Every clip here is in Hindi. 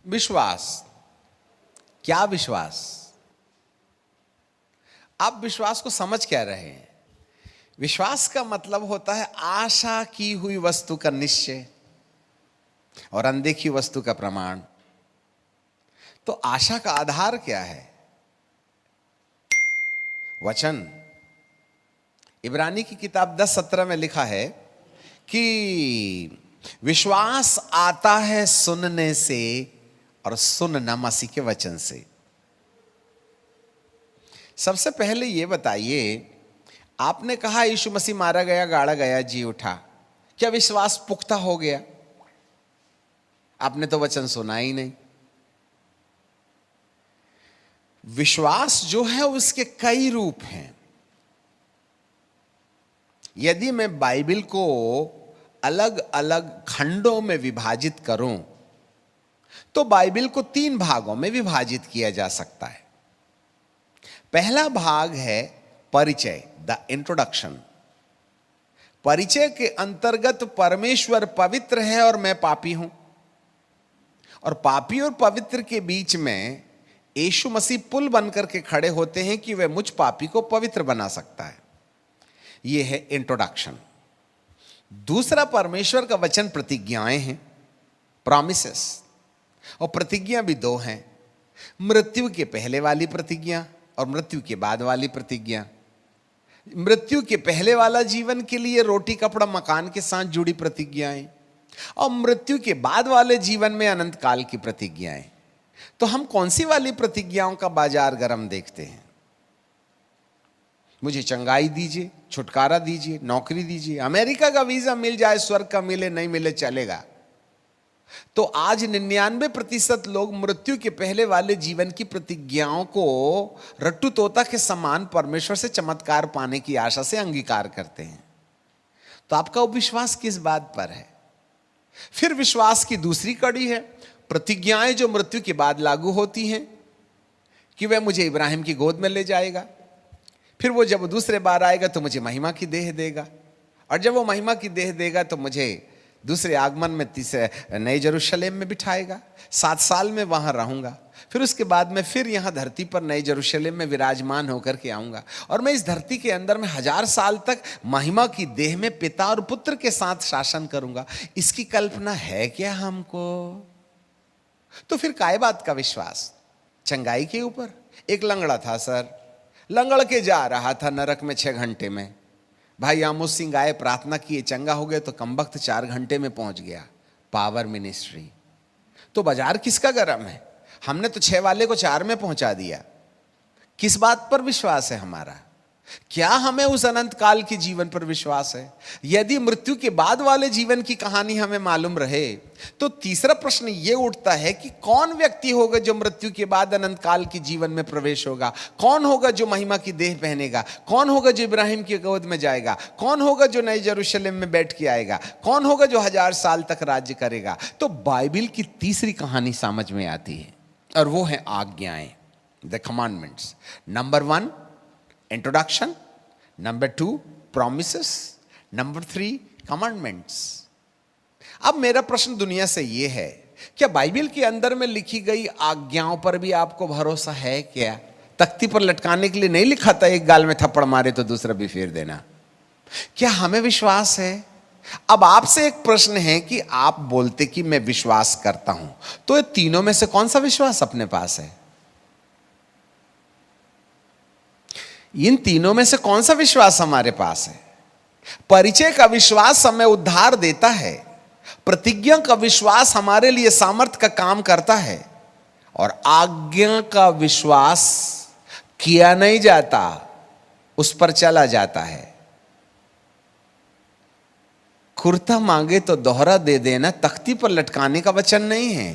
विश्वास। क्या विश्वास? आप विश्वास को समझ क्या रहे हैं? विश्वास का मतलब होता है आशा की हुई वस्तु का निश्चय और अनदेखी वस्तु का प्रमाण। तो आशा का आधार क्या है? वचन। इब्रानी की किताब 10:17 में लिखा है कि विश्वास आता है सुनने से और सुनना मसीह के वचन से। सबसे पहले यह बताइए, आपने कहा यीशु मसीह मारा गया, गाड़ा गया, जी उठा। क्या विश्वास पुख्ता हो गया? आपने तो वचन सुना ही नहीं। विश्वास जो है उसके कई रूप हैं। यदि मैं बाइबल को अलग अलग खंडों में विभाजित करूं तो बाइबल को 3 भागों में विभाजित किया जा सकता है। पहला भाग है परिचय, द इंट्रोडक्शन। परिचय के अंतर्गत परमेश्वर पवित्र है और मैं पापी हूं, और पापी और पवित्र के बीच में यीशु मसीह पुल बनकर के खड़े होते हैं कि वह मुझ पापी को पवित्र बना सकता है। यह है इंट्रोडक्शन। दूसरा, परमेश्वर का वचन प्रतिज्ञाएं हैं, प्रॉमिसेस। और प्रतिज्ञा भी 2 हैं, मृत्यु के पहले वाली प्रतिज्ञा और मृत्यु के बाद वाली प्रतिज्ञा। मृत्यु के पहले वाला जीवन के लिए रोटी कपड़ा मकान के साथ जुड़ी प्रतिज्ञाएं, और मृत्यु के बाद वाले जीवन में अनंत काल की प्रतिज्ञाएं। तो हम कौन सी वाली प्रतिज्ञाओं का बाजार गर्म देखते हैं? मुझे चंगाई दीजिए, छुटकारा दीजिए, नौकरी दीजिए, अमेरिका का वीजा मिल जाए, स्वर्ग का मिले, नहीं मिले चलेगा। तो आज 99% लोग मृत्यु के पहले वाले जीवन की प्रतिज्ञाओं को रट्टू तोता के समान परमेश्वर से चमत्कार पाने की आशा से अंगीकार करते हैं। तो आपका विश्वास किस बात पर है? फिर विश्वास की दूसरी कड़ी है प्रतिज्ञाएं जो मृत्यु के बाद लागू होती हैं, कि वह मुझे इब्राहिम की गोद में ले जाएगा, फिर वो जब दूसरे बार आएगा तो मुझे महिमा की देह देगा, और जब वो महिमा की देह देगा तो मुझे दूसरे आगमन में तीसरे नए यरूशलेम में बिठाएगा। 7 साल में वहां रहूंगा, फिर उसके बाद में फिर यहां धरती पर नए यरूशलेम में विराजमान होकर के आऊंगा, और मैं इस धरती के अंदर में 1000 साल तक महिमा की देह में पिता और पुत्र के साथ शासन करूंगा। इसकी कल्पना है क्या हमको? तो फिर काय बात का विश्वास? चंगाई के ऊपर। एक लंगड़ा था सर, लंगड़ के जा रहा था नरक में 6 घंटे में। भाई आमोस सिंह आए, प्रार्थना किए, चंगा हो गए, तो कमबख्त 4 घंटे में पहुंच गया। Power ministry. तो बाजार किसका गरम है? हमने तो 6 वाले को 4 में पहुंचा दिया। किस बात पर विश्वास है हमारा? क्या हमें उस अनंत काल के जीवन पर विश्वास है? यदि मृत्यु के बाद वाले जीवन की कहानी हमें मालूम रहे तो तीसरा प्रश्न यह उठता है कि कौन व्यक्ति होगा जो मृत्यु के बाद अनंत काल के जीवन में प्रवेश होगा? कौन होगा जो महिमा की देह पहनेगा? कौन होगा जो इब्राहिम की गोद में जाएगा? कौन होगा जो नए यरूशलेम में बैठ के आएगा? कौन होगा जो 1000 साल तक राज्य करेगा? तो बाइबल की तीसरी कहानी समझ में आती है, और वो है आज्ञाएं, the commandments. Number 1 introduction, number 2 promises, number 3 commandments. अब मेरा प्रश्न दुनिया से यह है, क्या बाइबल के अंदर में लिखी गई आज्ञाओं पर भी आपको भरोसा है क्या? तख्ती पर लटकाने के लिए नहीं लिखा था एक गाल में थप्पड़ मारे तो दूसरा भी फेर देना। क्या हमें विश्वास है? अब आपसे एक प्रश्न है कि आप बोलते कि मैं विश्वास करता हूं, तो ये तीनों में से कौन सा विश्वास अपने पास है? इन तीनों में से कौन सा विश्वास हमारे पास है? परिचय का विश्वास हमें उद्धार देता है, प्रतिज्ञा का विश्वास हमारे लिए सामर्थ्य का काम करता है, और आज्ञा का विश्वास किया नहीं जाता, उस पर चला जाता है। कुर्ता मांगे तो दोहरा दे देना तख्ती पर लटकाने का वचन नहीं है,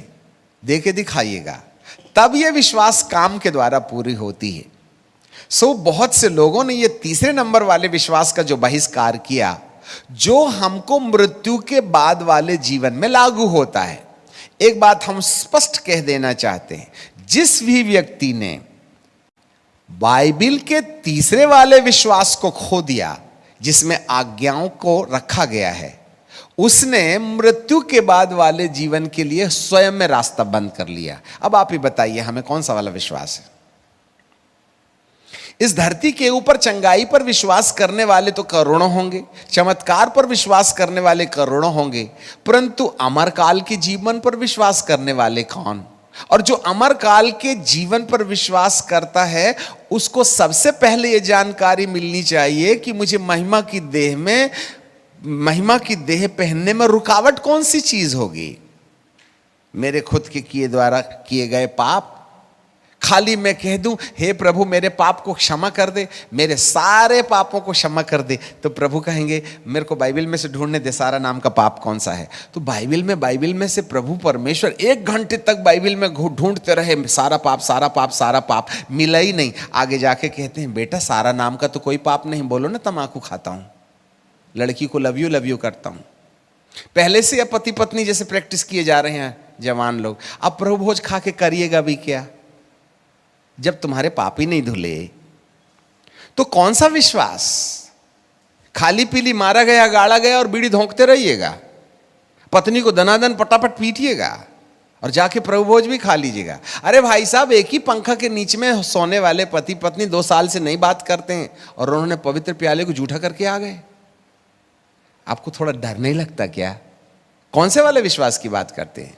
दे के दिखाइएगा, तब यह विश्वास काम के द्वारा पूरी होती है। बहुत से लोगों ने यह तीसरे नंबर वाले विश्वास का जो बहिष्कार किया, जो हमको मृत्यु के बाद वाले जीवन में लागू होता है। एक बात हम स्पष्ट कह देना चाहते हैं, जिस भी व्यक्ति ने बाइबल के तीसरे वाले विश्वास को खो दिया, जिसमें आज्ञाओं को रखा गया है, उसने मृत्यु के बाद वाले जीवन के लिए स्वयं में रास्ता बंद कर लिया। अब आप ही बताइए हमें कौन सा वाला विश्वास है? इस धरती के ऊपर चंगाई पर विश्वास करने वाले तो करोड़ों होंगे, चमत्कार पर विश्वास करने वाले करोड़ों होंगे, परंतु अमरकाल के जीवन पर विश्वास करने वाले कौन? और जो अमरकाल के जीवन पर विश्वास करता है उसको सबसे पहले यह जानकारी मिलनी चाहिए कि मुझे महिमा की देह पहनने में रुकावट कौन सी चीज होगी? मेरे खुद के किए द्वारा किए गए पाप? खाली मैं कह दूं हे प्रभु मेरे पाप को क्षमा कर दे, मेरे सारे पापों को क्षमा कर दे, तो प्रभु कहेंगे मेरे को बाइबल में से ढूंढने दे सारा नाम का पाप कौन सा है। तो बाइबल में से प्रभु परमेश्वर 1 घंटे तक बाइबल में ढूंढते रहे, सारा पाप सारा पाप सारा पाप, मिला ही नहीं। आगे जाके कहते हैं बेटा सारा नाम का तो कोई पाप नहीं, बोलो ना तम्बाकू खाता हूं, लड़की को लव यू करता हूं। पहले से अब पति पत्नी जैसे प्रैक्टिस किए जा रहे हैं जवान लोग, अब प्रभु भोज खा के करिएगा भी क्या जब तुम्हारे पाप ही नहीं धुले? तो कौन सा विश्वास? खाली पीली मारा गया गाड़ा गया और बीड़ी धोंकते रहिएगा, पत्नी को दनादन पटापट पीटिएगा और जाके प्रभु भोज भी खा लीजिएगा। अरे भाई साहब, एक ही पंखा के नीचे में सोने वाले पति पत्नी 2 साल से नहीं बात करते हैं और उन्होंने पवित्र प्याले को जूठा करके आ गए। आपको थोड़ा डर नहीं लगता क्या? कौन से वाले विश्वास की बात करते हैं?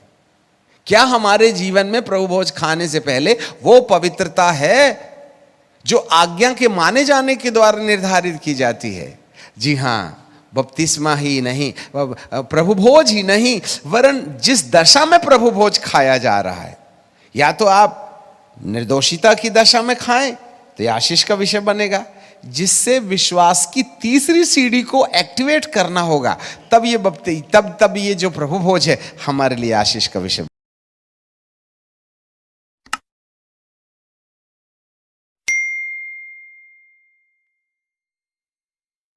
क्या हमारे जीवन में प्रभु भोज खाने से पहले वो पवित्रता है जो आज्ञा के माने जाने के द्वारा निर्धारित की जाती है? जी हां, बपतिस्मा ही नहीं, प्रभु भोज ही नहीं, वरन जिस दशा में प्रभु भोज खाया जा रहा है, या तो आप निर्दोषिता की दशा में खाएं तो यह आशीष का विषय बनेगा, जिससे विश्वास की तीसरी सीढ़ी को एक्टिवेट करना होगा, तब ये जो प्रभु भोज है हमारे लिए आशीष का विषय।